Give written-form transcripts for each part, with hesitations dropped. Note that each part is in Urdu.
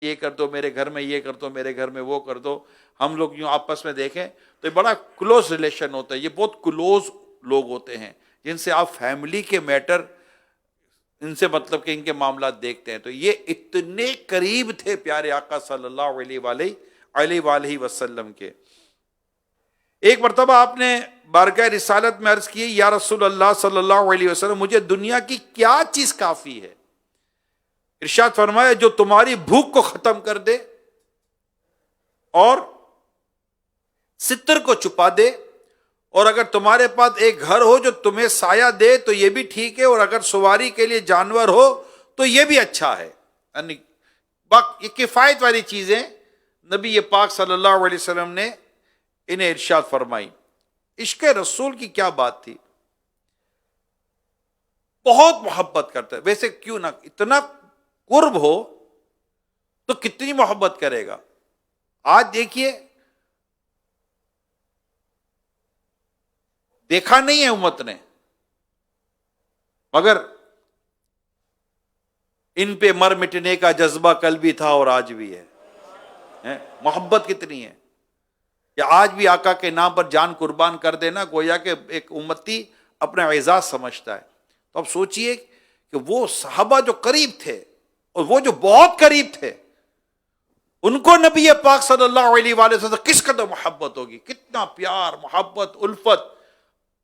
یہ کر دو میرے گھر میں، یہ کر دو میرے گھر میں، وہ کر دو. ہم لوگ یوں آپس میں دیکھیں تو یہ بڑا کلوز ریلیشن ہوتا ہے. یہ بہت کلوز لوگ ہوتے ہیں جن سے آپ فیملی کے میٹر، ان سے مطلب کہ ان کے معاملات دیکھتے ہیں. تو یہ اتنے قریب تھے پیارے آقا صلی اللہ علیہ وآلہ وسلم کے. ایک مرتبہ آپ نے بارگاہ رسالت میں عرض کی، یا رسول اللہ صلی اللہ علیہ وسلم، مجھے دنیا کی کیا چیز کافی ہے؟ ارشاد فرمایا، جو تمہاری بھوک کو ختم کر دے اور ستر کو چھپا دے، اور اگر تمہارے پاس ایک گھر ہو جو تمہیں سایہ دے تو یہ بھی ٹھیک ہے، اور اگر سواری کے لیے جانور ہو تو یہ بھی اچھا ہے. یعنی یہ کفایت والی چیزیں نبی پاک صلی اللہ علیہ وسلم نے انہیں ارشاد فرمائی. عشق رسول کی کیا بات تھی. بہت محبت کرتا ہے. ویسے کیوں نہ، اتنا قرب ہو تو کتنی محبت کرے گا. آج دیکھیے، دیکھا نہیں ہے امت نے، مگر ان پہ مر مٹنے کا جذبہ کل بھی تھا اور آج بھی ہے. محبت کتنی ہے کہ آج بھی آقا کے نام پر جان قربان کر دینا گویا کہ ایک امتی اپنا اعزاز سمجھتا ہے. تو اب سوچئے کہ وہ صحابہ جو قریب تھے اور وہ جو بہت قریب تھے، ان کو نبی پاک صلی اللہ علیہ وآلہ وسلم کس قدر محبت ہوگی، کتنا پیار، محبت، الفت،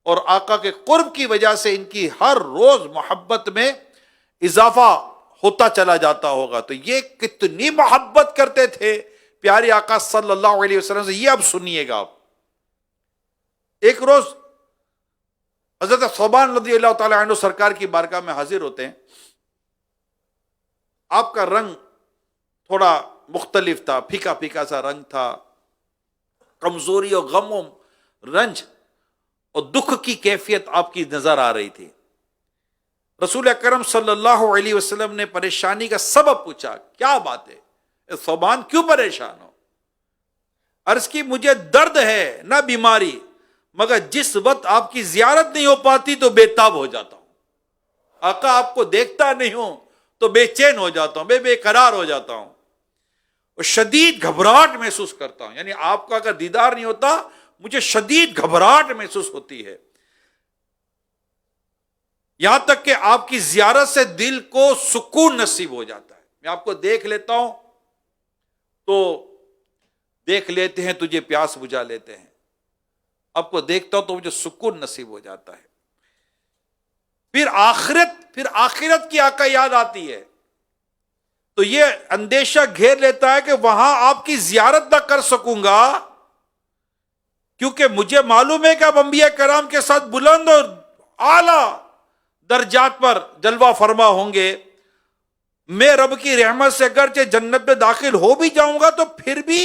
اور آقا کے قرب کی وجہ سے ان کی ہر روز محبت میں اضافہ ہوتا چلا جاتا ہوگا. تو یہ کتنی محبت کرتے تھے پیارے آقا صلی اللہ علیہ وسلم سے. یہ اب سنیے گا. آپ ایک روز حضرت ثوبان رضی اللہ تعالی عنہ سرکار کی بارگاہ میں حاضر ہوتے ہیں. آپ کا رنگ تھوڑا مختلف تھا، پھیکا پھیکا سا رنگ تھا. کمزوری اور غم و رنج اور دکھ کی کیفیت آپ کی نظر آ رہی تھی. رسول اکرم صلی اللہ علیہ وسلم نے پریشانی کا سبب پوچھا، کیا بات ہے ثوبان، کیوں پریشان ہو؟ عرض کی، مجھے درد ہے نہ بیماری، مگر جس وقت آپ کی زیارت نہیں ہو پاتی تو بے تاب ہو جاتا ہوں. آقا آپ کو دیکھتا نہیں ہوں تو بے چین ہو جاتا ہوں، بے قرار ہو جاتا ہوں، اور شدید گھبراہٹ محسوس کرتا ہوں. یعنی آپ کا اگر دیدار نہیں ہوتا مجھے شدید گھبراہٹ محسوس ہوتی ہے. یہاں تک کہ آپ کی زیارت سے دل کو سکون نصیب ہو جاتا ہے. میں آپ کو دیکھ لیتا ہوں تو دیکھ لیتے ہیں تجھے پیاس بجھا لیتے ہیں. آپ کو دیکھتا ہوں تو مجھے سکون نصیب ہو جاتا ہے. پھر آخرت کی آقا یاد آتی ہے تو یہ اندیشہ گھیر لیتا ہے کہ وہاں آپ کی زیارت نہ کر سکوں گا، کیونکہ مجھے معلوم ہے کہ آپ انبیاء کرام کے ساتھ بلند اور اعلیٰ درجات پر جلوہ فرما ہوں گے. میں رب کی رحمت سے اگرچہ جنت میں داخل ہو بھی جاؤں گا تو پھر بھی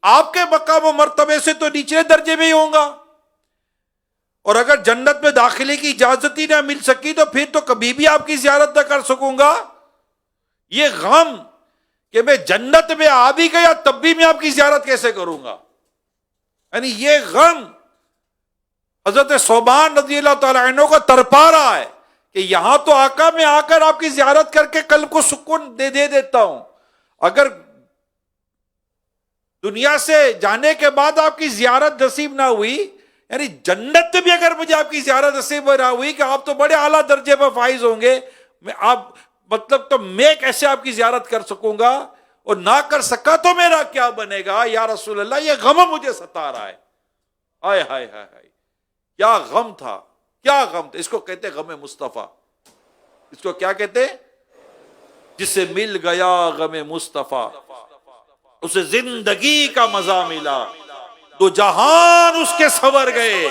آپ کے مقام و مرتبے سے تو نچلے درجے میں ہی ہوں گا، اور اگر جنت میں داخلے کی اجازت ہی نہ مل سکی تو پھر تو کبھی بھی آپ کی زیارت نہ کر سکوں گا. یہ غم کہ میں جنت میں آ بھی گیا تب بھی میں آپ کی زیارت کیسے کروں گا، یعنی یہ غم حضرت ثوبان رضی اللہ تعالیٰ عنہ کو تڑپا رہا ہے کہ یہاں تو آقا میں آ کر آپ کی زیارت کر کے قلب کو سکون دے دیتا ہوں، اگر دنیا سے جانے کے بعد آپ کی زیارت نصیب نہ ہوئی، یعنی جنت میں بھی اگر مجھے آپ کی زیارت نصیب نہ ہوئی کہ آپ تو بڑے اعلیٰ درجے پر فائز ہوں گے، تو میں کیسے آپ کی زیارت کر سکوں گا، اور نہ کر سکا تو میرا کیا بنے گا یا رسول اللہ. یہ غم مجھے ستا رہا ہے. ہائے ہائے ہائے ہائے، کیا غم تھا، کیا غم تھا. اس کو کہتے غم مصطفیٰ. اس کو کیا کہتے؟ جسے مل گیا غم مصطفیٰ اسے زندگی کا مزہ ملا، دو جہان اس کے سنور گئے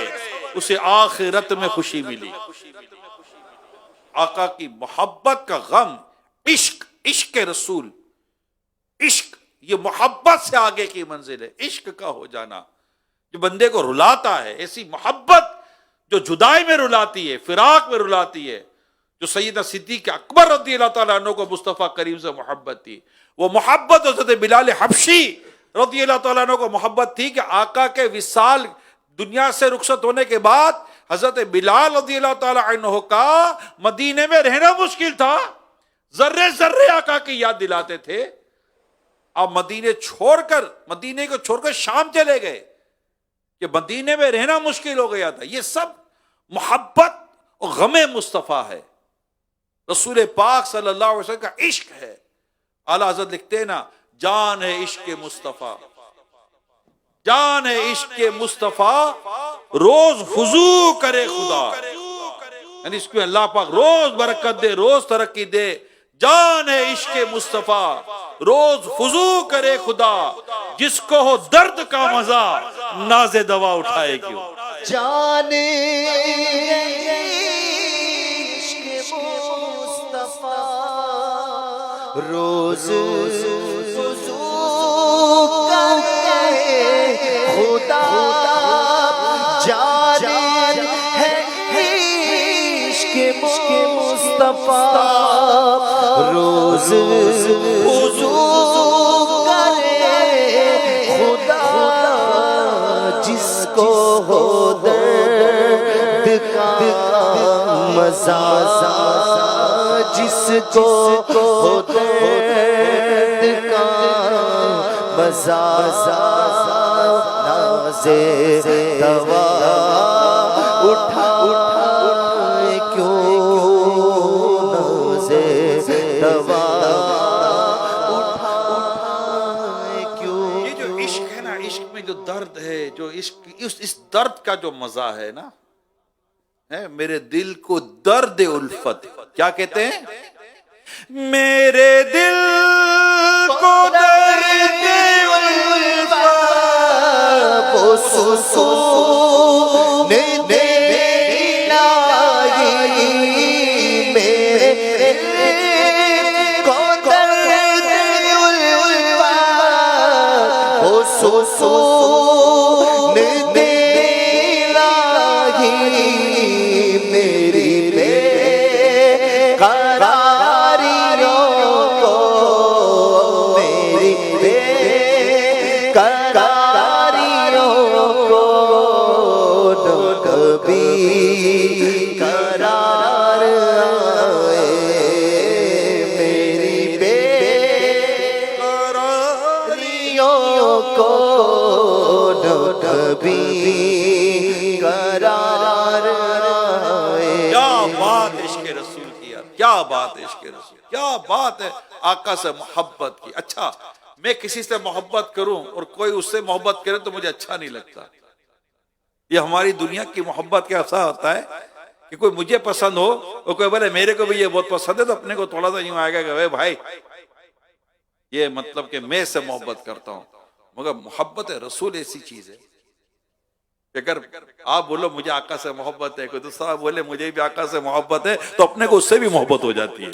اسے آخرت میں خوشی ملی. آقا کی محبت کا غم، عشق رسول، عشق یہ محبت سے آگے کی منزل ہے. عشق کا ہو جانا جو بندے کو رلاتا ہے، ایسی محبت جو جدائی میں رلاتی ہے، فراق میں رلاتی ہے، جو سیدنا صدیق اکبر رضی اللہ تعالیٰ عنہ کو مصطفیٰ کریم سے محبت تھی. وہ محبت حضرت بلال حبشی رضی اللہ تعالیٰ عنہ کو محبت تھی کہ آقا کے وصال دنیا سے رخصت ہونے کے بعد حضرت بلال رضی اللہ تعالیٰ عنہ کا مدینے میں رہنا مشکل تھا. ذرے ذرے آقا کی یاد دلاتے تھے. آپ مدینے کو چھوڑ کر شام چلے گئے کہ مدینے میں رہنا مشکل ہو گیا تھا. یہ سب محبت اور غم مصطفیٰ ہے, رسول پاک صلی اللہ علیہ وسلم کا عشق ہے. اعلیٰ حضرت لکھتے ہیں نا, جان ہے عشق مصطفیٰ, جان ہے عشق مصطفیٰ, روز وضو کرے خدا. یعنی اس کو اللہ پاک روز برکت دے, روز ترقی دے. جان ہے عشق مصطفیٰ, روز وضو کرے خدا, جس کو ہو درد کا مزہ ناز دوا اٹھائے کیوں. جان عشق مصطفیٰ, روز وضو کرے خدا. جان ہے عشق مصطفیٰ, روز وضو کرے خدا. جس کو ہو درد کا مزہ, جس کو ہو درد کا مزہ, ناز دوا اٹھائے کیوں, ناز دوا اٹھائے کیوں. یہ جو عشق ہے نا, عشق میں جو درد ہے, جو عشق اس درد کا جو مزہ ہے نا, میرے دل کو درد الفت, کیا کہتے ہیں, میرے دل کو درد الفت, وہ سکون دے لائی. میرے کو درد الفت, وہ سکون دے لائی. میری بے قراریوں کو, میری بے قراریوں کو کبھی قرار آئے. میری بے قراریوں کو کبھی قرار آئے. کیا بات عشق رسول کی یار, کیا بات عشق رسول, کیا بات ہے آقا سے محبت کی. اچھا میں کسی سے محبت کروں اور کوئی اس سے محبت کرے تو مجھے اچھا نہیں لگتا. یہ ہماری دنیا کی محبت کا ایسا ہوتا ہے کہ کوئی مجھے پسند ہو اور کوئی بولے میرے کو بھی یہ بہت پسند ہے, تو اپنے کو تھوڑا سا یوں آئے گا کہ بھائی یہ مطلب کہ میں اس سے محبت کرتا ہوں. مگر محبت رسول ایسی چیز ہے کہ اگر آپ بولو مجھے آقا سے محبت ہے, کوئی دوسرا بولے مجھے بھی آقا سے محبت ہے, تو اپنے کو اس سے بھی محبت ہو جاتی ہے,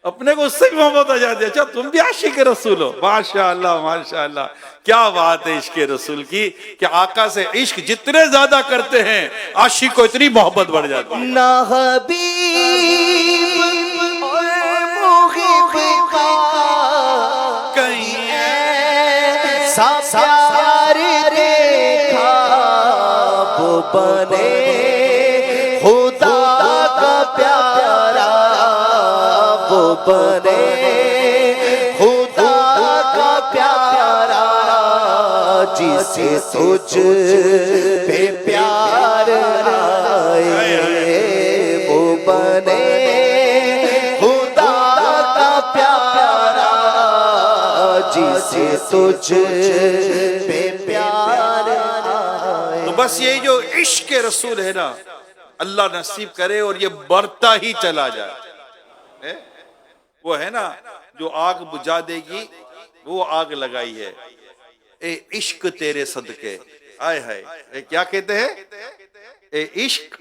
اپنے کو اس سے بھی محبت ہو جاتی ہے. اچھا تم بھی عاشق رسول ہو, ماشاءاللہ ماشاءاللہ, کیا بات ہے عشق رسول کی کہ آقا سے عشق جتنے زیادہ کرتے ہیں عاشق کو اتنی محبت بڑھ جاتی ہے. نہ حبیب اور محب کا کہیں ایسا پیار دیکھا, وہ بنے خدا کا پیارا, وہ بنے خدا کا پیارا. جسے تجھ پہ پیار آئے, وہ بنے خدا کا پیارا. جسے تجھ پہ پیار آئے. تو بس یہی جو عشق رسول ہے نا, اللہ نصیب کرے اور یہ بڑھتا ہی چلا جائے. وہ ہے نا جو آگ بجھا دے گی وہ آگ لگائی ہے. اے عشق تیرے صدقے, آئے ہائے کیا کہتے ہیں, اے عشق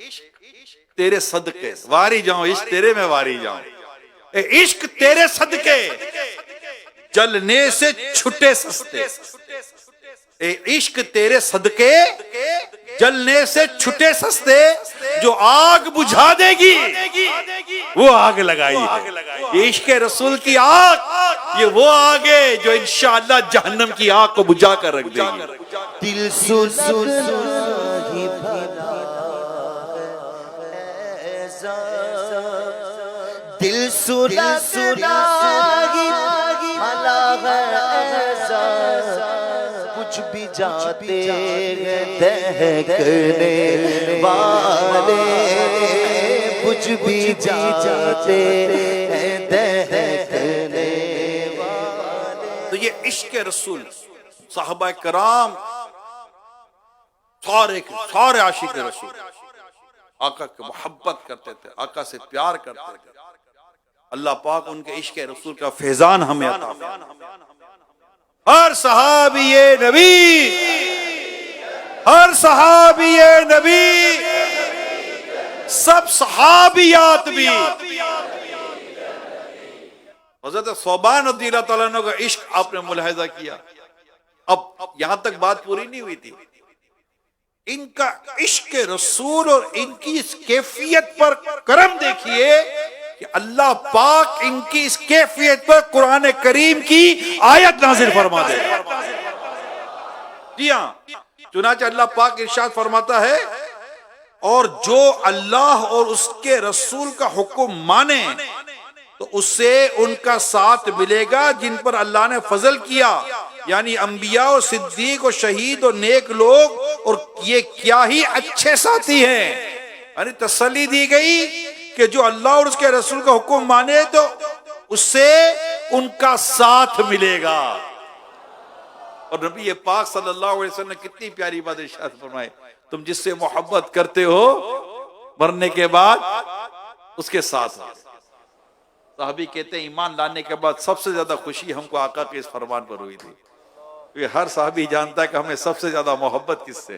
تیرے صدقے واری جاؤں, عشق تیرے میں واری جاؤں. اے عشق تیرے صدقے جلنے سے چھٹے سستے, اے عشق تیرے صدقے جلنے سے چھٹے سستے. جو آگ بجھا دے گی وہ آگ لگائی ہے. یہ عشق رسول کی آگ, یہ وہ آگ ہے جو انشاءاللہ جہنم کی آگ کو بجھا کر رکھ دے گی. دل سنا ہی بھلا ایسا, دل سنا ہی کچھ بھی جاتے ہیں دہکنے والے، کچھ بھی جاتے ہیں دہکنے والے۔ تو یہ عشق رسول، صحابہ کرام سارے عاشق رسول آقا کی محبت کرتے تھے، آقا سے پیار کرتے تھے۔ اللہ پاک ان کے عشق رسول کا فیضان ہمیں عطا فرمائے۔ ہر صحابی نبی، ہر صحابی نبی، سب صحابیات بھی۔ حضرت صوبان رضی اللہ تعالیٰ عنہ کا عشق آپ نے ملاحظہ کیا۔ اب یہاں تک بات پوری نہیں ہوئی تھی۔ ان کا عشق رسول اور ان کی اس کیفیت پر کرم دیکھیے کہ اللہ پاک ان کی اس کیفیت پر قرآن کریم کی آیت نازل فرما دے۔ جی ہاں، چنانچہ اللہ پاک ارشاد فرماتا ہے، اور جو اللہ اور اس کے رسول کا حکم مانے تو اس سے ان کا ساتھ ملے گا جن پر اللہ نے فضل کیا، یعنی انبیاء اور صدیق اور شہید اور نیک لوگ، اور یہ کیا ہی اچھے ساتھی ہیں۔ یعنی تسلی دی گئی کہ جو اللہ اور اس کے رسول کا حکم مانے تو اس سے ان کا ساتھ ملے گا۔ اور نبی پاک صلی اللہ علیہ وسلم نے کتنی پیاری بات ارشاد فرمائے، تم جس سے محبت کرتے ہو مرنے کے بعد اس کے ساتھ ہو۔ صحابی کہتے ہیں ایمان لانے کے بعد سب سے زیادہ خوشی ہم کو آقا کے اس فرمان پر ہوئی تھی، کیونکہ ہر صحابی جانتا ہے کہ ہمیں سب سے زیادہ محبت کس سے؟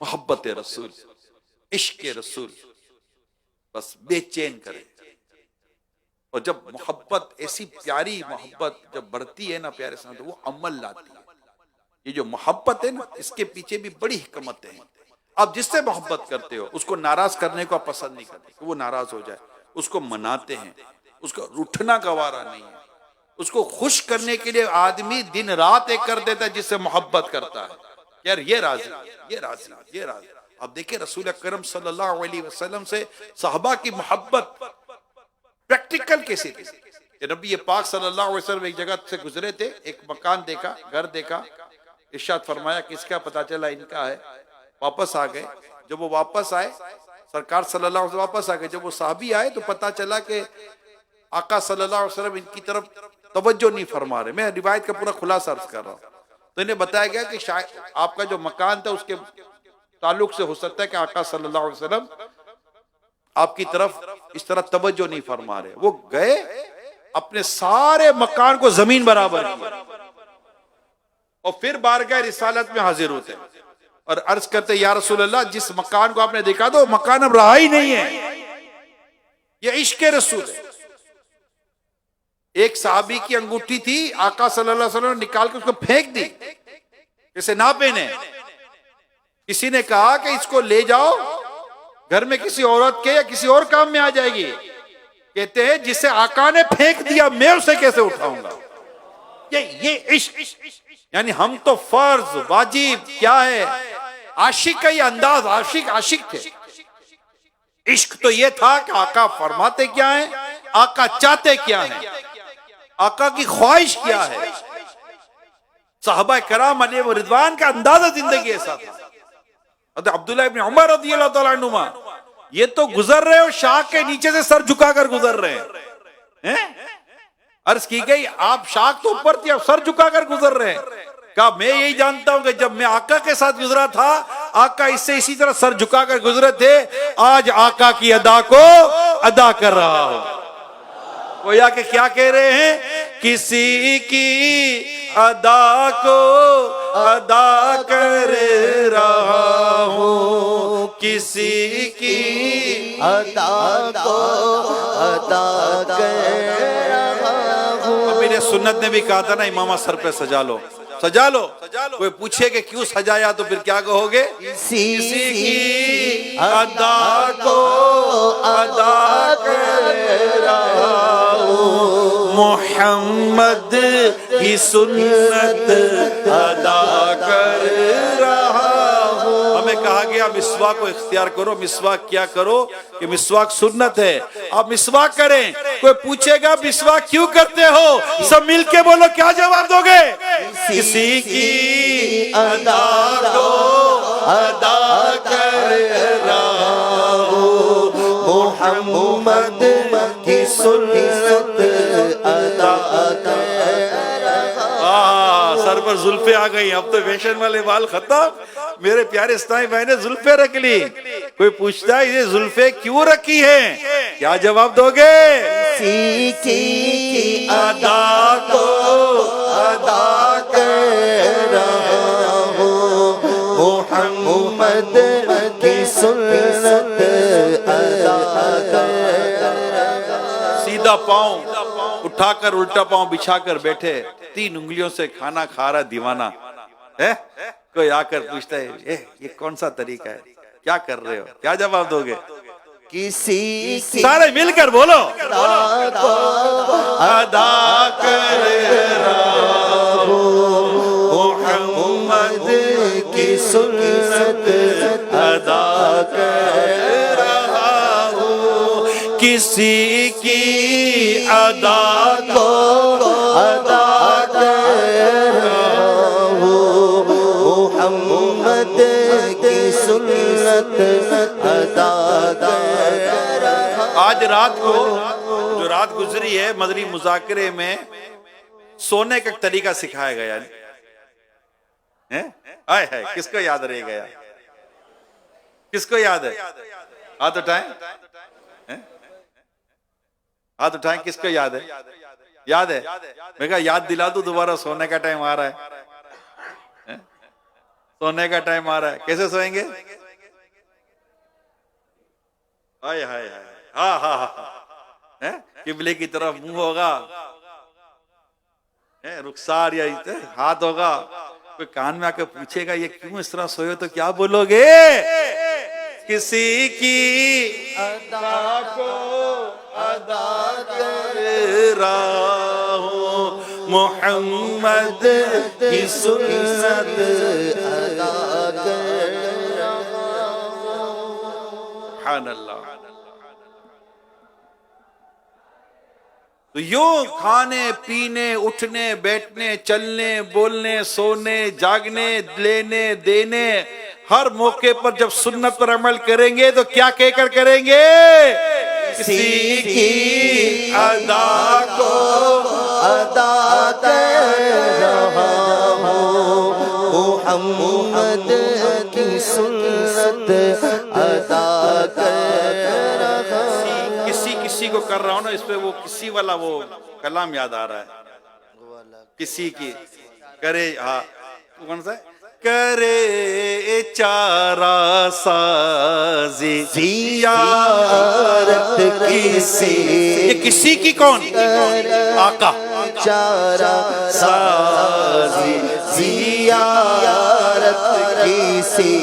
محبت رسول، عشق رسول بس بے چین کرے۔ اور جب محبت ایسی پیاری محبت جب بڑھتی ہے نا پیارے ساتھ، وہ عمل لاتی ہے۔ یہ جو محبت ہے نا، اس کے پیچھے بھی بڑی حکمتیں ہیں۔ آپ جس سے محبت کرتے ہو اس کو ناراض کرنے کو آپ پسند نہیں کرتے کہ وہ ناراض ہو جائے، اس کو مناتے ہیں، اس کو روٹھنا گوارا نہیں ہے۔ اس کو خوش کرنے کے لیے آدمی دن رات ایک کر دیتا ہے جس سے محبت کرتا ہے، یار یہ راضی، یہ راضی، یہ راضی۔ آپ دیکھیں رسول اکرم صلی اللہ علیہ وسلم سے صحابہ کی محبت پریکٹیکل کیسے تھی۔ کہ نبی پاک صلی اللہ علیہ وسلم ایک جگہ سے گزرے تھے، ایک مکان دیکھا، گھر دیکھا، ارشاد فرمایا کس کا؟ پتا چلا ان کا ہے۔ واپس آ گئے۔ جب وہ واپس آئے، سرکار صلی اللہ علیہ وسلم واپس آ گئے، جب وہ صحابی آئے تو پتا چلا کہ آقا صلی اللہ علیہ وسلم ان کی طرف توجہ نہیں فرما رہے۔ میں روایت کا پورا خلاصہ عرض کر رہا ہوں۔ تو انہیں بتایا گیا کہ شاید آپ کا جو مکان تھا اس کے تعلق سے ہو سکتا ہے کہ آقا صلی اللہ علیہ وسلم آپ کی طرف اس طرح توجہ نہیں فرما رہے۔ وہ گئے، اپنے سارے مکان کو زمین برابر کیا اور پھر بارگاہ رسالت میں حاضر ہوتے اور عرض کرتے یا رسول اللہ جس مکان کو آپ نے دیکھا تو مکان اب رہا ہی نہیں ہے۔ یہ عشق رسول ہے۔ ایک صحابی کی انگوٹھی تھی، آقا صلی اللہ علیہ وسلم نے نکال کے اس کو پھینک دی، اسے نہ پہنے۔ کسی نے کہا کہ اس کو لے جاؤ گھر میں کسی عورت کے یا کسی اور کام میں آ جائے گی۔ کہتے ہیں جسے آقا نے پھینک دیا میں اسے کیسے اٹھاؤں گا؟ یہ عشق، یعنی ہم تو فرض واجب کیا ہے، عاشق کا یہ انداز، عاشق تھے۔ عشق تو یہ تھا کہ آقا فرماتے کیا ہیں، آقا چاہتے کیا ہیں، آقا کی خواہش کیا ہے۔ صحابہ کرام علیہ رضوان کا اندازہ زندگی ایسا تھا۔ حضرت عبداللہ ابن عمر رضی اللہ تعالیٰ عنہما یہ تو گزر رہے ہو شاخ کے نیچے سے سر جھکا کر گزر رہے ہیں۔ عرض کی گئی آپ شاخ تو اوپر تھی، اب سر جھکا کر گزر رہے ہیں۔ کہا میں یہی جانتا ہوں کہ جب میں آقا کے ساتھ گزرا تھا آقا اس سے اسی طرح سر جھکا کر گزرے تھے، آج آقا کی ادا کو ادا کر رہا ہوں۔ گویا کہ کیا کہہ رہے ہیں، کسی کی ادا کو ادا کر رہا ہوں، کسی کی ادا کو ادا کر رہا ہوں۔ امیر سنت نے بھی کہا تھا نا امامہ سر پہ سجا لو، سجا لو۔ کوئی پوچھے کہ کیوں سجایا تو پھر کیا کہو گے، کسی کی ادا کو ادا کر رہا ہوں، محمد کی سنت ادا کر رہا ہوں۔ ہمیں کہا گیا یا مسواک کو اختیار کرو. مسواک کیا کرو کہ مسواک سنت ہے, آپ مسواک کریں. کوئی پوچھے گا مسواک کیوں کرتے ہو, سب مل کے بولو, کیا جواب دو گے؟ کسی کی ادا کو ادا کر رہا ہوں, محمد کی سنت ادا کر سر پر زلفیں آ گئی. اب تو فیشن والے بال ختم. میرے پیارے اسلامی بھائی نے زلفیں رکھ لی. کوئی پوچھتا ہے یہ زلفیں کیوں رکھی ہیں, کیا جواب دو گے؟ کسی کی ادا کو ادا کر رہا ہوں, محمد کی سنت ادا کر. سیدھا پاؤں اٹھا کر الٹا پاؤں بچھا کر بیٹھے, 3 انگلیوں سے کھانا کھا رہا دیوانہ ہے. کوئی آ کر پوچھتا ہے یہ کون سا طریقہ ہے, کیا کر رہے ہو, کیا جواب دو گے؟ کسی کی سارے مل کر بولو, ادا کو ادا کر رہا ہوں, محمد کی سنت ادا کر رہا ہوں. کسی کی ادا کو ادا کر رہا ہوں, محمد کی سنت ادا کر رہا ہوں. آج رات کو جو رات گزری ہے مدنی مذاکرے میں سونے کا طریقہ سکھایا گیا. ہے کس کو یاد رہ گیا, کس کو یاد ہے؟ ہاتھ اٹھائیں, ہاتھ اٹھائیں, کس کو یاد ہے؟ یاد ہے؟ میں کہا یاد دلا دوں دوبارہ, سونے کا ٹائم آ رہا ہے, سونے کا ٹائم آ رہا ہے. کیسے سوئیں گے؟ ہائے ہائے ہائے, ہاں ہاں ہاں, قبلے کی طرف منہ ہوگا, رخسار یا ہاتھ ہوگا. کوئی کان میں آ کے پوچھے گا یہ کیوں اس طرح سوئے, تو کیا بولو گے؟ کسی کی ادا کو ادا کر رہا ہوں, محمد کی سنت ادا کر رہا ہوں. سبحان اللہ. تو یوں کھانے پینے اٹھنے بیٹھنے چلنے بولنے سونے جاگنے لینے دینے ہر موقع پر جب سنت پر عمل کریں گے تو کیا کہہ کر کریں گے؟ کسی کی ادا کو ادا کر رہا ہوں, محمد کی سنت ادا کر رہا ہوں. کسی کو کر رہا ہوں نا, اس پہ وہ کسی والا وہ کلام یاد آ رہا ہے. کسی کی کرے, ہاں کون سا ہے؟ کرے چارہ سازی زیارت کسی, یہ کسی کی کون؟ آقا. چارہ سازی زیارت کسی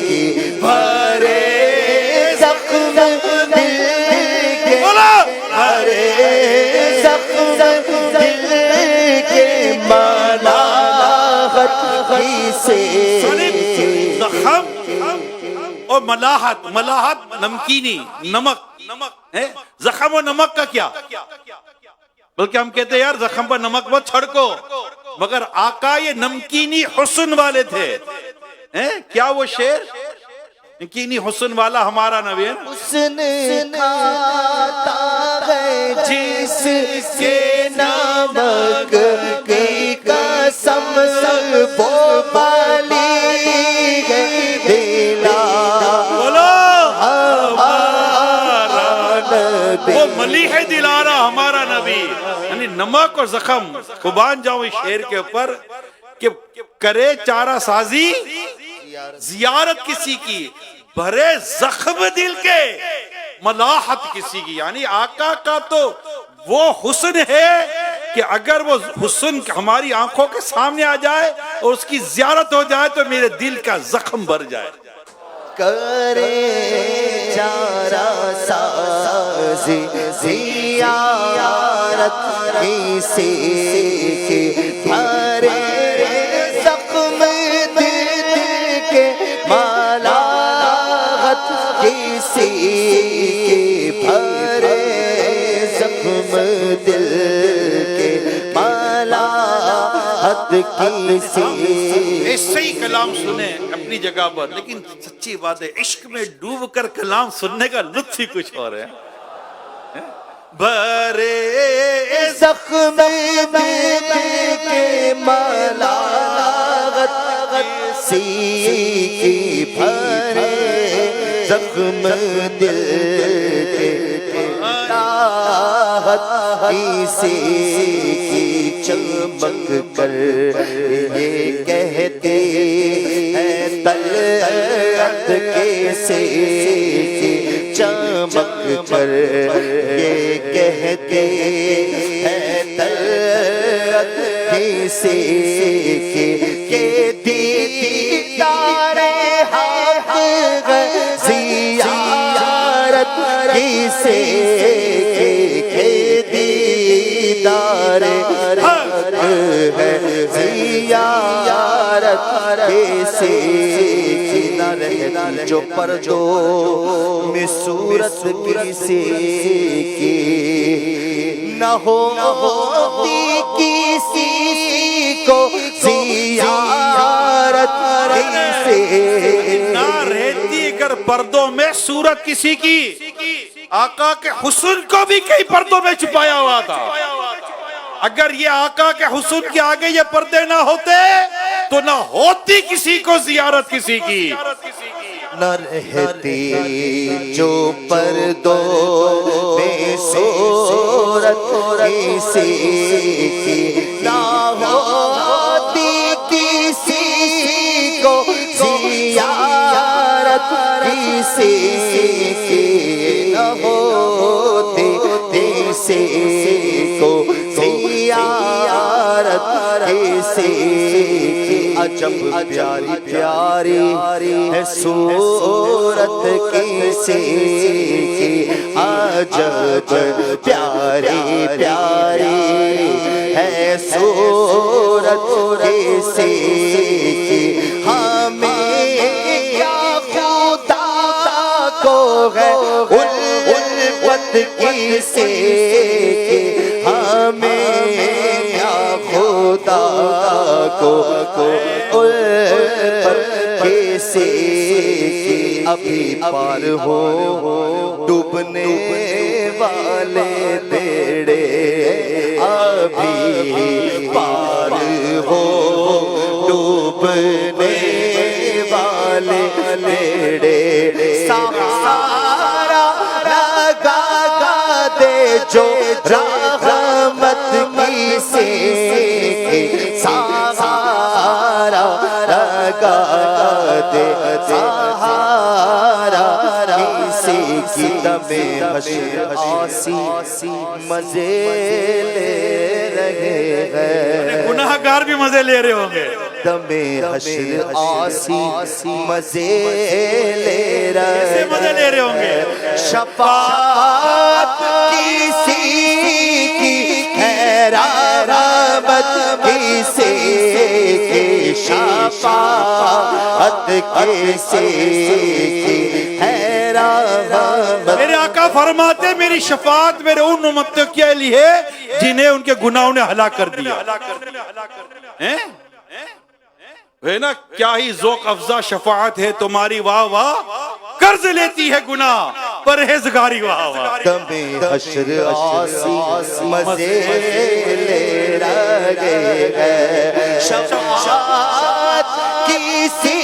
کی, بھرے زخم دل کے, بھرے زخم دل کے, ملاحت کسی. زخم اور ملاحت, ملاحت نمکینی نمک ہے, زخم و نمک کا کیا؟ بلکہ ہم کہتے ہیں یار زخم پر نمک مت چھڑکو, مگر آقا یہ نمکینی حسن والے تھے. کیا وہ شعر نمکینی حسن والا ہمارا نبی ہے. حسن کھاتا ہے جس کے نمک کی قسم, وہ بالی ہے دلا. بولو وہ ملیح دلارا ہمارا نبی. یعنی نمک اور زخم قربان جاؤں اس شعر کے اوپر کہ کرے چارہ سازی زیارت کسی کی, بھرے زخم دل کے, ملاحت کسی کی. یعنی آقا کا تو وہ حسن ہے کہ اگر وہ حسن ہماری آنکھوں کے سامنے آ جائے اور اس کی زیارت ہو جائے تو میرے دل کا زخم بھر جائے. کرے چارہ سازی زیارت کسی کی, بھرے زخم دل کے, مالا بھرے زخم دل کے ملاحت کسی ایسے ہی کلام سنیں اپنی جگہ پر، لیکن سچی بات ہے عشق میں ڈوب کر کلام سننے کا لطف ہی کچھ اور ہے۔ بھرے زخم دل کے ملاحت کسی کی بھرے زخم دل کے ملاحت کسی کی چمک کر یہ کہتے ہیں طلعت کیسے کی چمک کر یہ کہتے ہیں طلعت کیسے کی کہ دیدار حق زیارت کیسے کہ دیدار حق ہے زیارت کیسے نہ رہتی جو پردوں میں صورت کسی کی نہ ہوتی کسی کو زیارت کیسے نہ رہتی اگر پردوں میں صورت کسی کی، آقا کے حسن کو بھی کئی پردوں میں چھپایا ہوا تھا۔ اگر یہ آقا کے حسن کے آگے یہ پردے نہ ہوتے تو نہ ہوتی کسی کو زیارت کسی کی۔ نہ رہتی جو پردوں میں صورت کسی کی نہ ہوتی کسی کو زیارت کسی کی نہ ہوتی کسی کو زیارت کسی کی عجب پیاری پیاری ہے صورت کسی کی عجب پیاری پیاری ہے صورت کسی کی ہمیں کیا خدا کو ہے الفت کسی کی ہمیں کیا خدا کو کیسے کی ابھی پار ہو ڈوبنے والے بیڑے ابھی پار ہو ڈوبنے والے بیڑے سہارا لگا دے جو رحمت کسی کی سہارا لگا دے سہارا کسی کی دم حشر آسی مزے لے رہے ہیں، گناہ گار بھی مزے لے رہے ہوں گے۔ دم حشر آسی مزے لے رہے ہوں گے۔ شفاعت کسی کی ہے رحمت کسی کی شفاعت کسی کی ہے رحمت۔ میرے آقا فرماتے میری شفاعت میرے ان امتوں کے لیے جنہیں ان کے گناہوں نے ہلاک کر دیا ہے نا۔ کیا ہی ذوق افزا شفاعت ہے تمہاری، واہ واہ قرض لیتی ہے گناہ پرہیزگاری، واہ واہ۔ دم حشر آسی مزے لے رہے ہیں، شفاعت کسی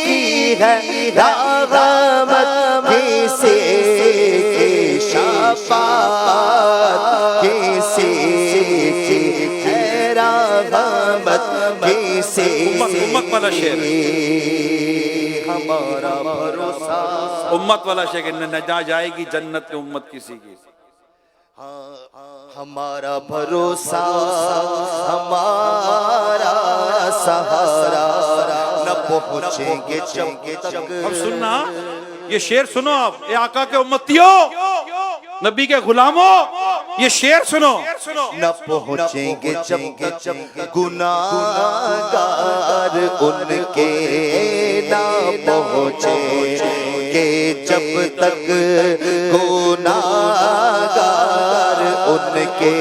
کی ہے رحمت کسی کی شفاعت کسی کی ہے رحمت کسی امت والا شعر، ہمارا بھروسہ امت والا شعر کہ نہ جائے گی جنت میں امت کسی کی۔ ہمارا بھروسہ ہمارا سہارا نہ پہنچیں گے جب تک۔ اب سننا یہ شعر سنو آپ، اے آقا کے امتیوں، نبی کے غلاموں، یہ شعر سنو۔ نہ پہنچیں گے جب گناہگار ان کے نہ پہنچیں گے جب تک گناہگار ان کے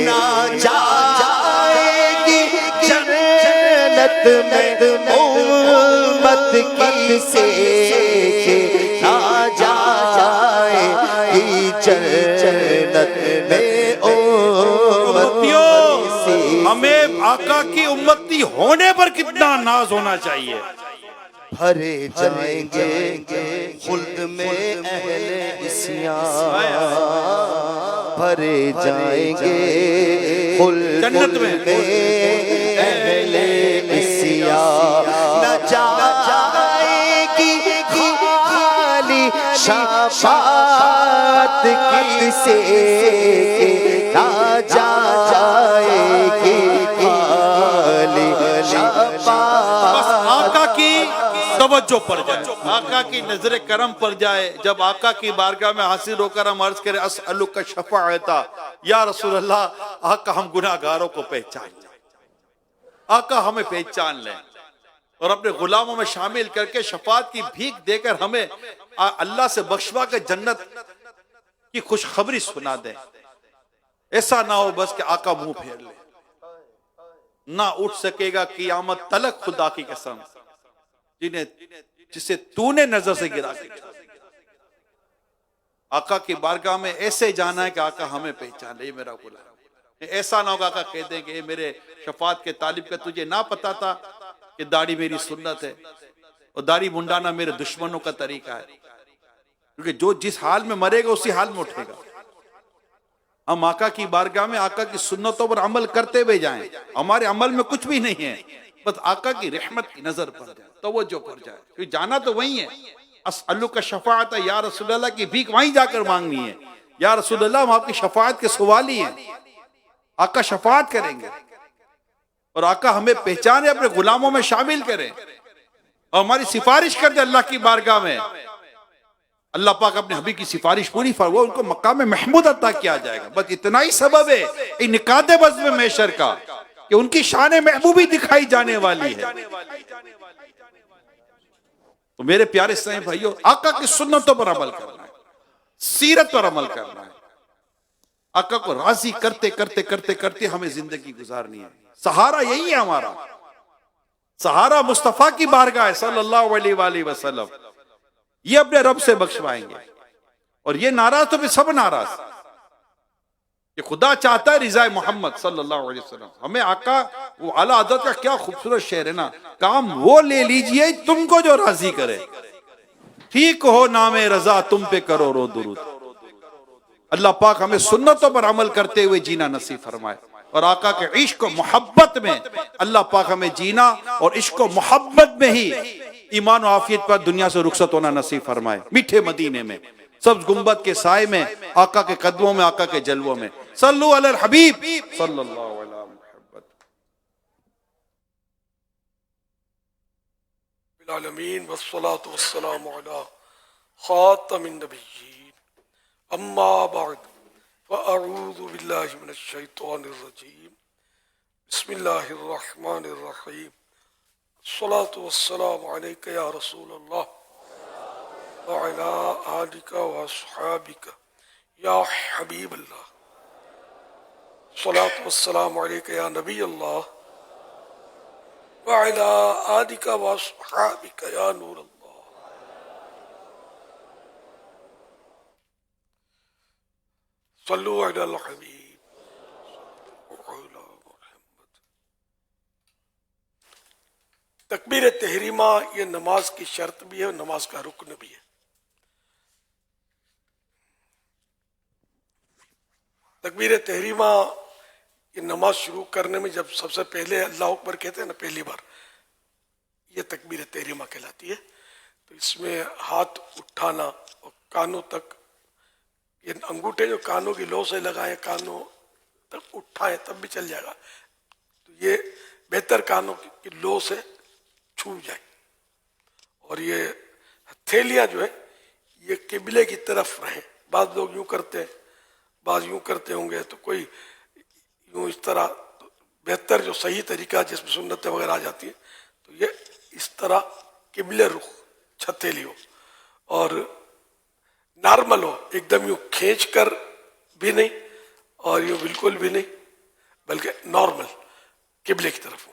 نہ جائے گی جنت میں امت کی سے نہ جائے گی جنت میں امت سے. ہمیں آقا کی امتی ہونے پر کتنا ناز ہونا چاہیے. بھرے جائیں گے خلد میں اہل عصیان، بھرے جائیں گے خلد میں اہل عصیان. نہ جائے گی خالی شفاعت کی سے نہ جائے گی خالی شفاعت. بس آقا کی توجہ پڑ جائے، آقا کی نظر کرم پڑ جائے. جب آقا کی بارگاہ میں حاضر ہو کر ہم عرض کریں اسألک شفاعتا یا رسول اللہ، آقا ہم گناہگاروں کو پہچان جائیں، آقا ہمیں پہچان لیں اور اپنے غلاموں میں شامل کر کے شفاعت کی بھیک دے کر ہمیں اللہ سے بخشوا کے جنت کی خوشخبری سنا دیں. ایسا نہ ہو بس کہ آقا منہ پھیر لے، نہ اٹھ سکے گا قیامت تلک خدا کی قسم جسے تو نے نظر سے گرا کے. آقا کی بارگاہ میں ایسے جانا ہے کہ آقا ہمیں پہچان لے، یہ میرا غلام. ایسا نہ ہوگا آقا کہہ دیں کہ اے میرے شفاعت کے طالب کا تجھے نہ پتا تھا کہ داڑھی میری سنت ہے اور داڑھی منڈانا میرے دشمنوں کا طریقہ ہے. کیونکہ جو جس حال میں مرے گا اسی حال میں اٹھے گا. ہم آقا کی بارگاہ میں آقا کی سنتوں پر عمل کرتے ہوئے جائیں. ہمارے عمل میں کچھ بھی نہیں ہے، بس آقا کی رحمت کی نظر پڑ جائے، توجہ پڑ جائے. کیونکہ جانا تو وہی ہے. اسألک شفاعت یا رسول اللہ کی بھیک وہیں جا کر مانگنی ہے. یا رسول اللہ ہم آپ کی شفاعت کے سوالی ہیں. آقا شفاعت کریں گے اور آقا ہمیں پہچانے، اپنے غلاموں میں شامل کریں اور ہماری سفارش کر دے اللہ کی بارگاہ میں. اللہ پاک اپنے حبیب کی سفارش پوری فرمائے، ان کو مقام محمود عطا کیا جائے گا. بس اتنا ہی سبب ہے انعقاد بزم محشر کا کہ ان کی شان محبوبی دکھائی جانے والی ہے. تو میرے پیارے اسلامی بھائیو، آقا کی سنتوں پر عمل کرنا ہے، سیرت پر عمل کرنا ہے. آقا کو راضی کرتے کرتے کرتے کرتے ہمیں زندگی گزارنی ہے. سہارا یہی ہے ہمارا، سہارا مصطفیٰ کی بارگاہ ہے صلی اللہ علیہ وآلہ وسلم. یہ اپنے رب سے بخشوائیں گے اور یہ ناراض تو پھر سب ناراض. کہ خدا چاہتا ہے رضا محمد صلی اللہ علیہ وسلم. ہمیں آقا وہ اعلیٰ حضرت کا کیا خوبصورت شعر ہے نا، کام وہ لے لیجئے تم کو جو راضی کرے، ٹھیک ہو نام رضا تم پہ کرو رو درود. اللہ پاک ہمیں سنتوں پر عمل کرتے ہوئے جینا نصیب فرمائے اور آقا کے عشق و محبت میں اللہ پاک ہمیں جینا اور عشق و محبت میں ہی ایمان و عافیت پر دنیا سے رخصت ہونا نصیب فرمائے. میٹھے مدینے میں سبز گنبد کے سائے میں آقا کے قدموں میں آقا کے جلووں میں صلو علی الحبیب صلی اللہ علیہ محمد. العالمین والصلاة والسلام علی خاتم النبیین اما بعد فاعوذ باللہ من الشیطان الرجیم بسم اللہ الرحمن الرحیم الصلاة والسلام علیک یا رسول اللہ وعلی آلک واصحابک یا حبیب اللہ. الصلاة والسلام علیک یا نبی اللہ وعلى آلك وأصحابك يا نور الله. صلوا على الحبيب وعلى محمد. تکبیر تحریمہ یہ نماز کی شرط بھی ہے اور نماز کا رکن بھی ہے. تکبیر تحریمہ یہ نماز شروع کرنے میں جب سب سے پہلے اللہ اکبر کہتے ہیں نا پہلی بار، یہ تکبیر تحریمہ کہلاتی ہے. تو اس میں ہاتھ اٹھانا اور کانوں تک، یہ انگوٹھے جو کانوں کی لو سے لگائیں کانوں تک اٹھائیں تب بھی چل جائے گا، تو یہ بہتر کانوں کی لو سے چھو جائے. اور یہ ہتھیلیاں جو ہے یہ قبلے کی طرف رہیں. بعض لوگ یوں کرتے ہیں، بعض یوں کرتے ہوں گے، تو کوئی یوں اس طرح. بہتر جو صحیح طریقہ جس میں سنتیں وغیرہ آ جاتی ہیں تو یہ اس طرح قبلے رخ ہتھیلی ہو. اور نارمل ہو، ایک دم یوں کھینچ کر بھی نہیں اور یوں بالکل بھی نہیں، بلکہ نارمل قبلے کی طرف ہو.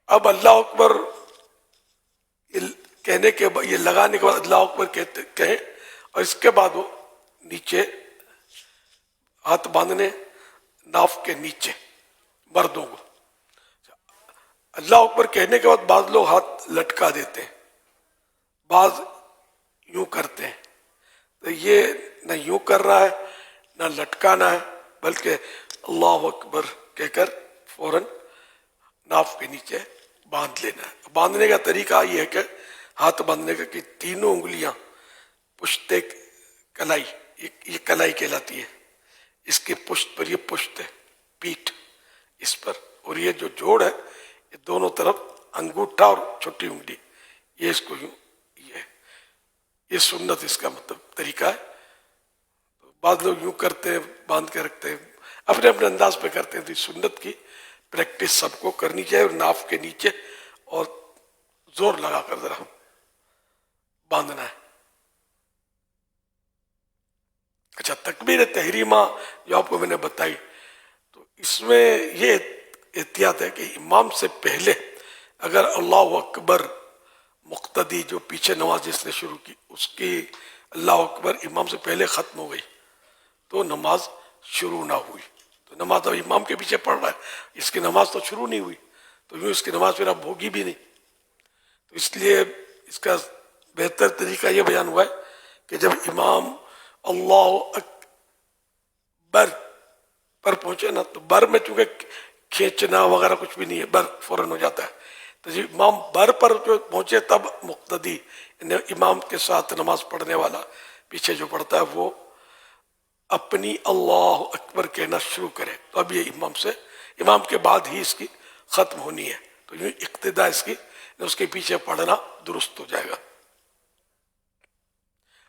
اب اللہ اکبر کہنے کے بعد، یہ لگانے کے بعد اللہ اکبر کہیں، اور اس کے بعد وہ نیچے ہاتھ باندھنے ناف کے نیچے مردوں کو. اللہ اکبر کہنے کے بعد بعض لوگ ہاتھ لٹکا دیتے ہیں، بعض یوں کرتے ہیں. تو یہ نہ یوں کرنا ہے نہ لٹکانا ہے، بلکہ اللہ اکبر کہہ کر فوراً ناف کے نیچے باندھ لینا ہے. باندھنے کا طریقہ یہ ہے کہ ہاتھ باندھنے کا کہ تینوں انگلیاں پشت کلائی، یہ کلائی کہلاتی ہے، اس کی پشت پر، یہ پشت ہے پیٹھ اس پر، اور یہ جو جوڑ ہے یہ دونوں طرف انگوٹھا اور چھوٹی انگلی، یہ اس کو یوں، یہ سنت اس کا مطلب طریقہ ہے. بعض لوگ یوں کرتے ہیں، باندھ کے رکھتے ہیں، اپنے اپنے انداز پہ کرتے ہیں. تو سنت کی پریکٹس سب کو کرنی چاہیے، اور ناف کے نیچے اور زور لگا کر ذرا باندھنا ہے. اچھا، تکبیر تحریمہ جو آپ کو میں نے بتائی، تو اس میں یہ احتیاط ہے کہ امام سے پہلے اگر اللہ اکبر مقتدی جو پیچھے نماز جس نے شروع کی، اس کی اللہ اکبر امام سے پہلے ختم ہو گئی تو نماز شروع نہ ہوئی، تو نماز اب امام کے پیچھے پڑھ رہا ہے، اس کی نماز تو شروع نہیں ہوئی، تو یوں اس کی نماز پھر اب ہوگی بھی نہیں. تو اس لیے اس کا بہتر طریقہ یہ بیان ہوا ہے کہ جب امام اللہ اکبر پر پہنچے نا، تو بر میں چونکہ کھینچنا وغیرہ کچھ بھی نہیں ہے، بر فوراً ہو جاتا ہے. تو جب امام بر پر جو پہنچے تب مقتدی، امام کے ساتھ نماز پڑھنے والا پیچھے جو پڑھتا ہے، وہ اپنی اللہ اکبر کہنا شروع کرے. تو اب یہ امام کے بعد ہی اس کی ختم ہونی ہے. تو یوں اقتدا اس کے پیچھے پڑھنا درست ہو جائے گا.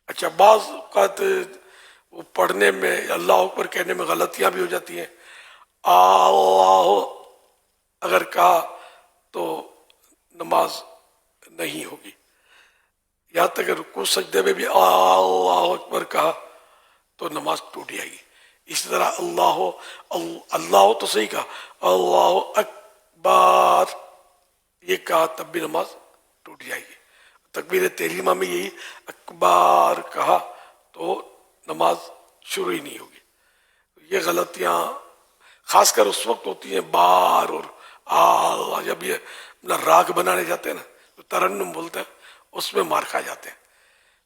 اچھا، بعض اوقات وہ پڑھنے میں اللہ اکبر کہنے میں غلطیاں بھی ہو جاتی ہیں. اللہ اگر کہا تو نماز نہیں ہوگی، یہاں تک کہ رکوع سجدے میں بھی اللہ اکبر کہا تو نماز ٹوٹ جائے گی. اسی طرح اللہ تو صحیح کہا، اللہ اکبر یہ کہا تب بھی نماز ٹوٹ جائے گی. تکبیر تحریمہ میں یہی اکبار کہا تو نماز شروع ہی نہیں ہوگی. یہ غلطیاں خاص کر اس وقت ہوتی ہیں بار اور آ، جب یہ راگ بنانے جاتے ہیں نا، تو ترنم بولتے ہیں، اس میں مار کھا جاتے ہیں.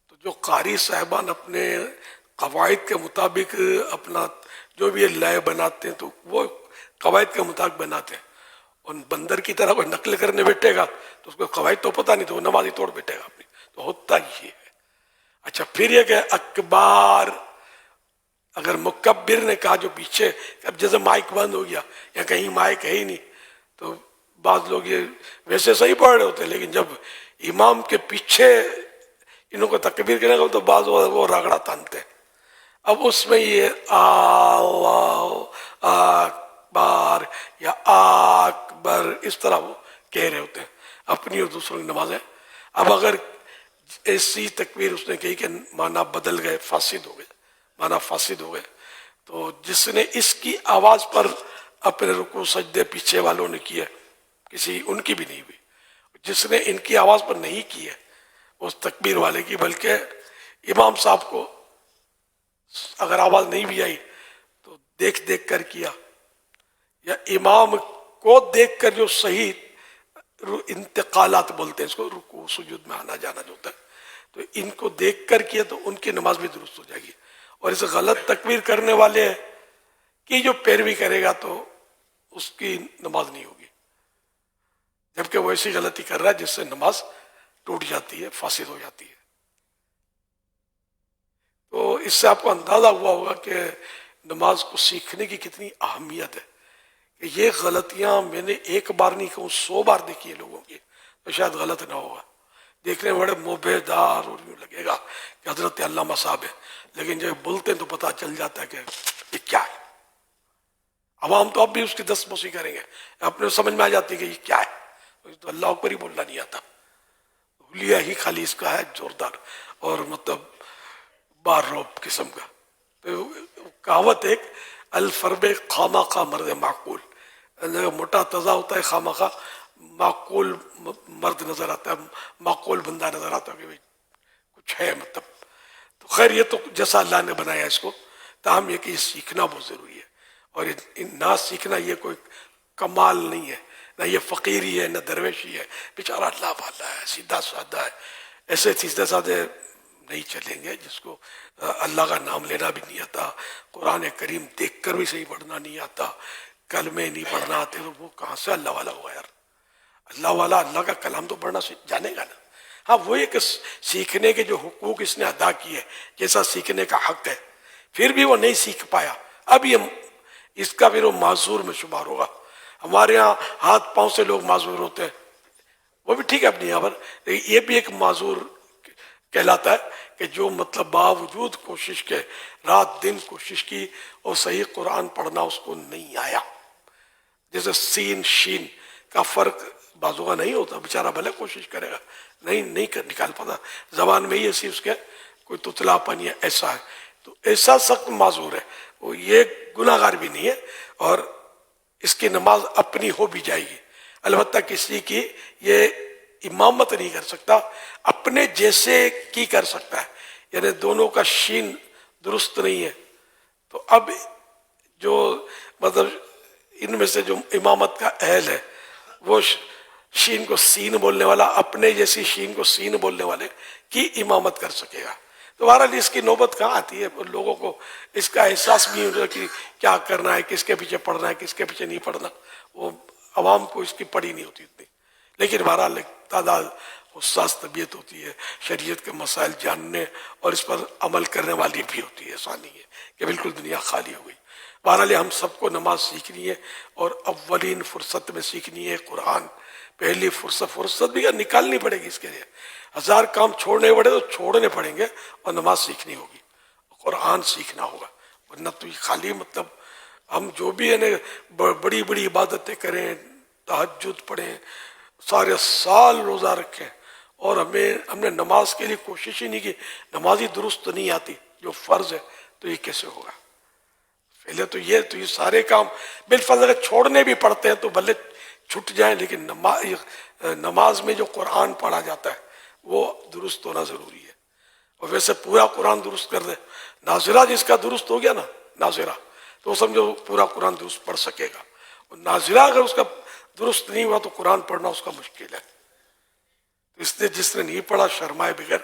تو جو قاری صاحبان اپنے قواعد کے مطابق اپنا جو بھی لے بناتے ہیں تو وہ قواعد کے مطابق بناتے ہیں. اور بندر کی طرح کوئی نقل کرنے بیٹھے گا تو اس کو قواعد تو پتہ نہیں، تو وہ نماز ہی توڑ بیٹھے گا اپنی. تو ہوتا یہ ہے. اچھا، پھر یہ کہ اکبار اگر مکبر نے کہا جو پیچھے، اب جیسے مائک بند ہو گیا یا کہیں مائک ہے ہی نہیں، تو بعض لوگ یہ ویسے صحیح پڑھ رہے ہوتے ہیں، لیکن جب امام کے پیچھے انہوں کو تکبیر کرنے کا تو بعض وہ رگڑا تانتے ہیں. اب اس میں یہ اللہ اکبر یا اکبر اس طرح وہ کہہ رہے ہوتے ہیں اپنی اور دوسروں کی نمازیں. اب اگر ایسی تکبیر اس نے کہی کہ معنی بدل گئے، فاسد ہو گئے، معنی فاسد ہو گئے، تو جس نے اس کی آواز پر اپنے رکوع سجدے پیچھے والوں نے کیے، کسی ان کی بھی نہیں ہوئی. جس نے ان کی آواز پر نہیں کی ہے اس تکبیر والے کی، بلکہ امام صاحب کو اگر آواز نہیں بھی آئی تو دیکھ کر کیا، یا امام کو دیکھ کر جو صحیح انتقالات بولتے ہیں اس کو، رکوع سجود میں آنا جانا جو ہوتا ہے، تو ان کو دیکھ کر کیا تو ان کی نماز بھی درست ہو جائے گی. اور اس غلط تکبیر کرنے والے کی جو پیروی کرے گا تو اس کی نماز نہیں ہوگی، جبکہ وہ ایسی غلطی کر رہا ہے جس سے نماز ٹوٹ جاتی ہے، فاسد ہو جاتی ہے. تو اس سے آپ کو اندازہ ہوا ہوگا کہ نماز کو سیکھنے کی کتنی اہمیت ہے. کہ یہ غلطیاں میں نے ایک بار نہیں کہوں 100 بار دیکھی ہے لوگوں کی، تو شاید غلط نہ ہوگا. دیکھنے میں بڑے موبے دار اور یوں لگے گا کہ حضرت علامہ صاحب ہے، لیکن جب بولتے ہیں تو پتہ چل جاتا ہے کہ یہ کیا ہے. عوام تو اب بھی اس کی دستموسی کریں گے، اپنے سمجھ میں آ جاتی ہے کہ یہ کیا ہے، تو اللہ اکبر ہی بولنا نہیں آتا. حلیہ ہی خالی اس کا ہے زوردار اور مطلب بار روب قسم کا. تو کہاوت ایک الفرب خامہ کا مرد معقول، موٹا تازہ ہوتا ہے خامہ کا، معقول مرد نظر آتا ہے، معقول بندہ نظر آتا ہے کہ بھائی کچھ ہے مطلب. تو خیر یہ تو جیسا اللہ نے بنایا اس کو، تاہم یہ کہ یہ سیکھنا بہت ضروری ہے. اور نہ سیکھنا یہ کوئی کمال نہیں ہے، نہ یہ فقیری ہے، نہ درویشی ہے. بیچارہ اللہ والا ہے، سیدھا سادہ ہے. ایسے سیدھے سادے نہیں چلیں گے جس کو اللہ کا نام لینا بھی نہیں آتا، قرآن کریم دیکھ کر بھی صحیح پڑھنا نہیں آتا، کلمے نہیں پڑھنا آتے، تو وہ کہاں سے اللہ والا ہوا یار؟ اللہ والا اللہ کا کلام تو پڑھنا جانے گا نا. ہاں وہ یہ کہ سیکھنے کے جو حقوق اس نے ادا کیے، جیسا سیکھنے کا حق ہے، پھر بھی وہ نہیں سیکھ پایا، اب یہ اس کا پھر وہ معذور میں شمار ہوگا. ہمارے ہاں ہاتھ پاؤں سے لوگ معذور ہوتے ہیں، وہ بھی ٹھیک ہے اپنی یہاں پر، لیکن یہ بھی ایک معذور کہلاتا ہے کہ جو مطلب باوجود کوشش کے رات دن کوشش کی اور صحیح قرآن پڑھنا اس کو نہیں آیا. جیسے سین شین کا فرق بازو کا نہیں ہوتا، بیچارہ بھلے کوشش کرے گا نہیں نکال پاتا، زبان میں ہی ایسی اس کے کوئی تتلا پن یا ایسا ہے. تو ایسا سخت معذور ہے، وہ یہ گناہ گار بھی نہیں ہے اور اس کی نماز اپنی ہو بھی جائے گی. البتہ کسی کی یہ امامت نہیں کر سکتا، اپنے جیسے کی کر سکتا ہے، یعنی دونوں کا شین درست نہیں ہے. تو اب جو مطلب ان میں سے جو امامت کا اہل ہے وہ شین کو سین بولنے والا اپنے جیسی شین کو سین بولنے والے کی امامت کر سکے گا. تو بہرحال اس کی نوبت کہاں آتی ہے؟ لوگوں کو اس کا احساس بھی ہوتا کہ کیا کرنا ہے، کس کے پیچھے پڑھنا ہے، کس کے پیچھے نہیں پڑھنا. وہ عوام کو اس کی پڑی نہیں ہوتی اتنی. لیکن بہرحال ایک تعداد حساس طبیعت ہوتی ہے، شریعت کے مسائل جاننے اور اس پر عمل کرنے والی بھی ہوتی ہے. ایسا نہیں ہے کہ بالکل دنیا خالی ہو گئی. بہرحال ہم سب کو نماز سیکھنی ہے اور اولین فرصت میں سیکھنی ہے قرآن. پہلی فرصت بھی نکالنی پڑے گی. اس کے لیے 1000 کام چھوڑنے پڑے تو چھوڑنے پڑیں گے اور نماز سیکھنی ہوگی، قرآن سیکھنا ہوگا. ورنہ تو یہ خالی مطلب ہم جو بھی ہے بڑی بڑی عبادتیں کریں، تہجد پڑھیں، سارے سال روزہ رکھیں اور ہم نے نماز کے لیے کوشش ہی نہیں کی، نماز ہی درست نہیں آتی جو فرض ہے، تو یہ کیسے ہوگا؟ پہلے تو یہ سارے کام بالفرض اگر چھوڑنے بھی پڑتے ہیں تو بھلے چھٹ جائیں، لیکن نماز میں جو قرآن پڑھا جاتا ہے وہ درست ہونا ضروری ہے. اور ویسے پورا قرآن درست کر دے، ناظرہ جس کا درست ہو گیا نا، ناظرہ، تو وہ سمجھو پورا قرآن درست پڑھ سکے گا. اور ناظرہ اگر اس کا درست نہیں ہوا تو قرآن پڑھنا اس کا مشکل ہے. اس نے جس نے نہیں پڑھا شرمائے بغیر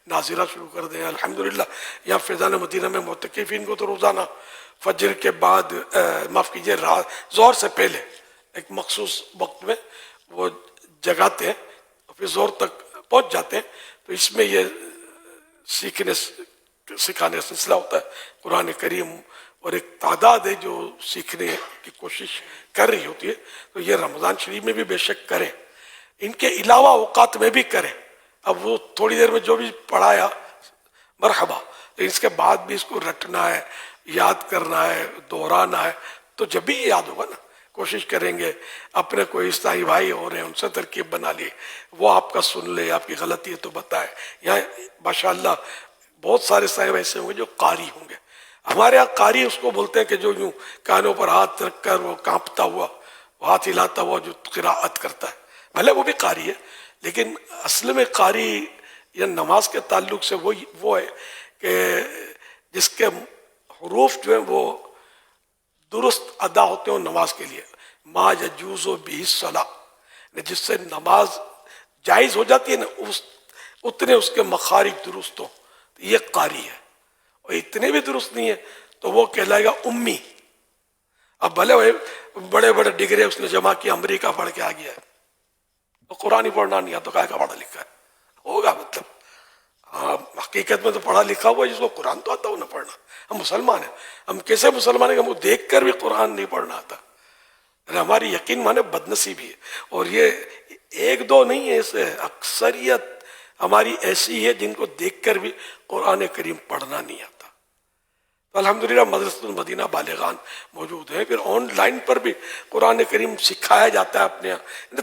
ناظرہ شروع کر دیں. الحمدللہ یہاں فیضان مدینہ میں معتکفین کو تو روزانہ فجر کے بعد معاف کیجیے ظہر سے پہلے ایک مخصوص وقت میں وہ جگاتے ہیں اور پھر ظہر تک پہنچ جاتے ہیں. تو اس میں یہ سکھانے کا سلسلہ ہوتا ہے قرآن کریم، اور ایک تعداد ہے جو سیکھنے کی کوشش کر رہی ہوتی ہے. تو یہ رمضان شریف میں بھی بے شک کریں، ان کے علاوہ اوقات میں بھی کریں. اب وہ تھوڑی دیر میں جو بھی پڑھایا مرحبا، اس کے بعد بھی اس کو رٹنا ہے، یاد کرنا ہے، دہرانا ہے. تو جب بھی یاد ہوگا نا، کوشش کریں گے اپنے کوئی عیسائی بھائی ہو رہے ہیں ان سے ترکیب بنا لی، وہ آپ کا سن لے، آپ کی غلطی ہے تو بتائے. یہاں ماشاءاللہ بہت سارے صاحب ایسے ہوں گے جو قاری ہوں گے. ہمارے یہاں قاری اس کو بولتے ہیں کہ جو یوں کانوں پر ہاتھ رکھ کر وہ کانپتا ہوا، ہاتھ ہلاتا ہوا جو قراءت کرتا ہے. بھلے وہ بھی قاری ہے، لیکن اصل میں قاری یا نماز کے تعلق سے وہ ہے کہ جس کے حروف جو ہیں وہ درست ادا ہوتے ہیں نماز کے لیے. ما یجوز بہ الصلاۃ، جس سے نماز جائز ہو جاتی ہے نا، اتنے اس کے مخارج درست ہوں، یہ قاری ہے. اور اتنے بھی درست نہیں ہے تو وہ کہلائے گا امی. اب بھلے بڑے بڑے ڈگری اس نے جمع کیا، امریکہ پڑھ کے آ گیا ہے، تو قرآن ہی پڑھنا نہیں آتا، کا پڑھا لکھا ہے ہوگا. مطلب حقیقت میں تو پڑھا لکھا ہوا ہے جس کو قرآن تو آتا ہو نہ پڑھنا. ہم مسلمان ہیں، ہم کیسے مسلمان ہیں کہ ہم دیکھ کر بھی قرآن نہیں پڑھنا آتا؟ ہماری یقین مانے بدنصیبی ہے. اور یہ ایک دو نہیں ہے، اس اکثریت ہماری ایسی ہے جن کو دیکھ کر بھی قرآن کریم پڑھنا نہیں آتا. تو الحمدللہ مدرسۃ المدینہ بالغان موجود ہیں. پھر آن لائن پر بھی قرآن کریم سکھایا جاتا ہے اپنے یہاں.